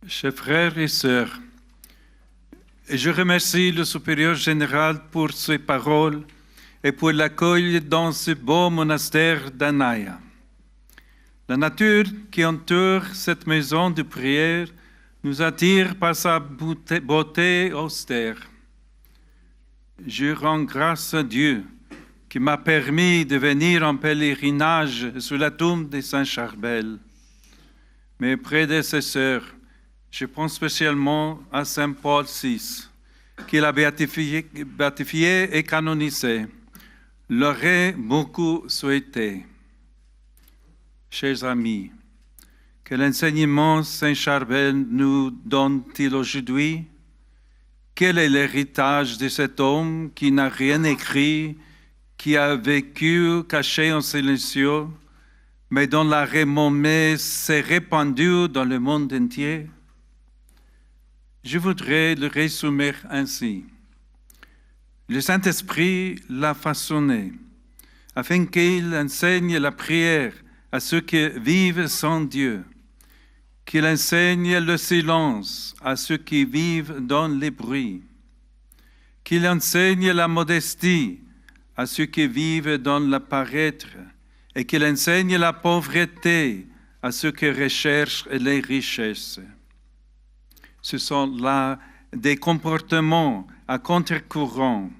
Chers frères et sœurs, je remercie le supérieur général pour ses paroles et pour l'accueil dans ce beau monastère d'Anaya. La nature qui entoure cette maison de prière nous attire par sa beauté austère. Je rends grâce à Dieu qui m'a permis de venir en pèlerinage sur la tombe de Saint Charbel. Mes prédécesseurs, je pense spécialement à Saint Paul VI, qui l'a béatifié et canonisé, l'aurait beaucoup souhaité. Chers amis, quel enseignement Saint Charbel nous donne-t-il aujourd'hui? Quel est l'héritage de cet homme qui n'a rien écrit, qui a vécu caché en silencieux, mais dont la renommée s'est répandue dans le monde entier? Je voudrais le résumer ainsi. Le Saint-Esprit l'a façonné afin qu'il enseigne la prière à ceux qui vivent sans Dieu, qu'il enseigne le silence à ceux qui vivent dans les bruits, qu'il enseigne la modestie à ceux qui vivent dans le paraître et qu'il enseigne la pauvreté à ceux qui recherchent les richesses. Ce sont là des comportements à contre-courant,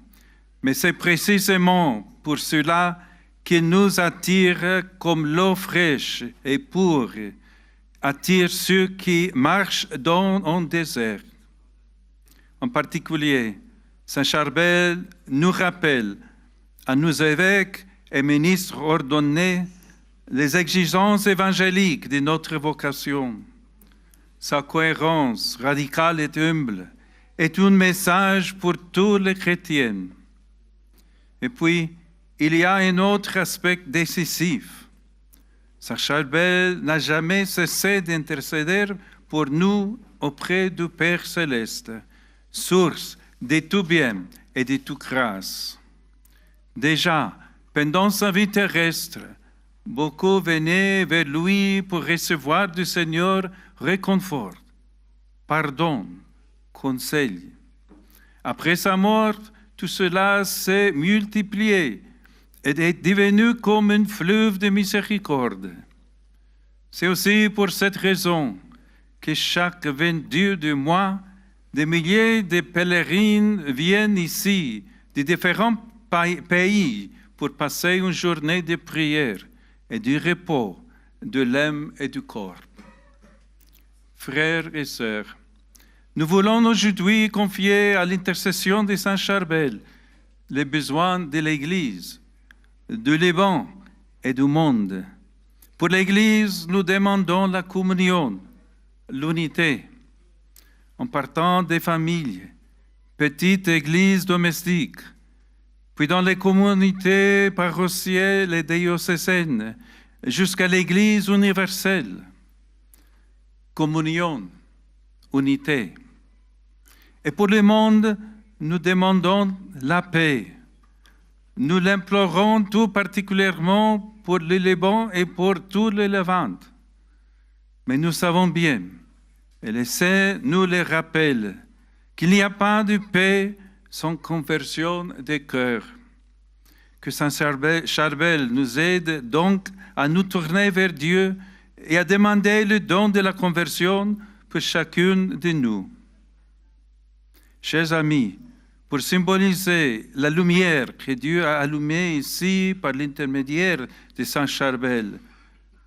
mais c'est précisément pour cela qu'il nous attire comme l'eau fraîche et pure attire ceux qui marchent dans un désert. En particulier, Saint Charbel nous rappelle à nos évêques et ministres ordonnés les exigences évangéliques de notre vocation. Sa cohérence radicale et humble est un message pour tous les chrétiens. Et puis, il y a un autre aspect décisif. Saint Charbel n'a jamais cessé d'intercéder pour nous auprès du Père céleste, source de tout bien et de toute grâce. Déjà, pendant sa vie terrestre, beaucoup venaient vers lui pour recevoir du Seigneur réconfort, pardon, conseil. Après sa mort, tout cela s'est multiplié et est devenu comme un fleuve de miséricorde. C'est aussi pour cette raison que chaque 22 du mois, des milliers de pèlerins viennent ici de différents pays pour passer une journée de prière et du repos de l'âme et du corps. Frères et sœurs, nous voulons aujourd'hui confier à l'intercession de Saint Charbel les besoins de l'Église, du Liban et du monde. Pour l'Église, nous demandons la communion, l'unité. En partant des familles, petites églises domestiques, puis dans les communautés paroissiales et diocésaines, jusqu'à l'Église universelle. Communion, unité. Et pour le monde, nous demandons la paix. Nous l'implorons tout particulièrement pour le Liban et pour tout le Levant. Mais nous savons bien, et les saints nous le rappellent, qu'il n'y a pas de paix sans conversion des cœurs. Que Saint Charbel nous aide donc à nous tourner vers Dieu et à demander le don de la conversion pour chacune de nous. Chers amis, pour symboliser la lumière que Dieu a allumée ici par l'intermédiaire de Saint Charbel,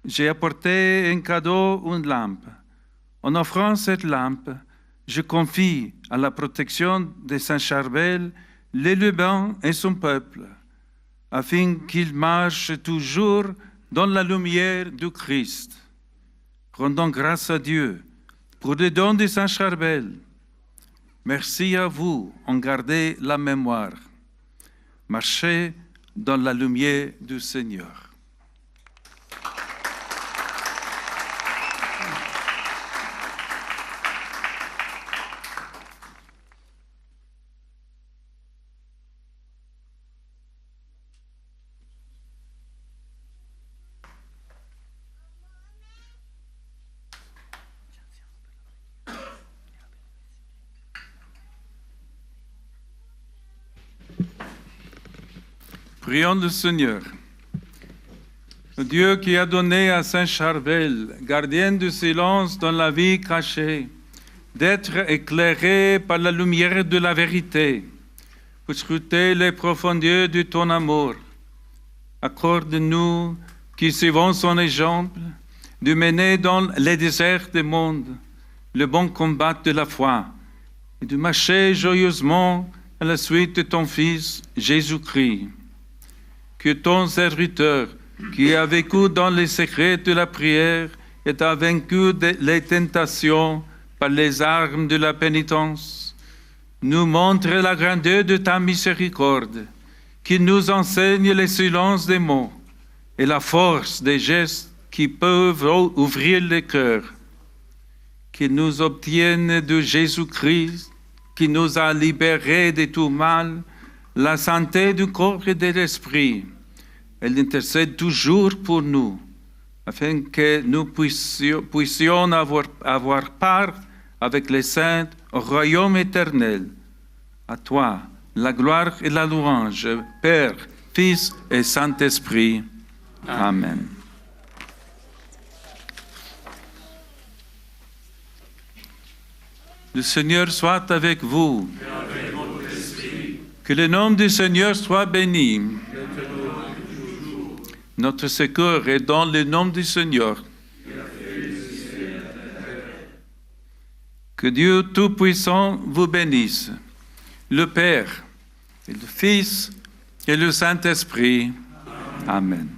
j'ai apporté un cadeau, une lampe. En offrant cette lampe, je confie à la protection de Saint Charbel le Liban et son peuple, afin qu'il marche toujours dans la lumière du Christ. Rendons grâce à Dieu pour le don de Saint Charbel. Merci à vous, en gardez la mémoire. Marchez dans la lumière du Seigneur. Prions le Seigneur. Dieu qui a donné à Saint Charvel, gardien du silence dans la vie cachée, d'être éclairé par la lumière de la vérité, pour scruter les profondeurs de ton amour. Accorde-nous qui suivons son exemple, de mener dans les déserts du monde le bon combat de la foi et de marcher joyeusement à la suite de ton Fils Jésus-Christ. Que ton serviteur, qui a vécu dans les secrets de la prière et a vaincu les tentations par les armes de la pénitence, nous montre la grandeur de ta miséricorde, qui nous enseigne le silence des mots et la force des gestes qui peuvent ouvrir le cœur, qui nous obtienne de Jésus-Christ, qui nous a libérés de tout mal, la santé du corps et de l'esprit. Elle intercède toujours pour nous, afin que nous puissions avoir part avec les saints au royaume éternel. À toi, la gloire et la louange, Père, Fils et Saint-Esprit. Amen. Le Seigneur soit avec vous. Et avec votre esprit. Que le nom du Seigneur soit béni. Notre secours est dans le nom du Seigneur. Que Dieu Tout-Puissant vous bénisse, le Père, et le Fils, et le Saint-Esprit. Amen.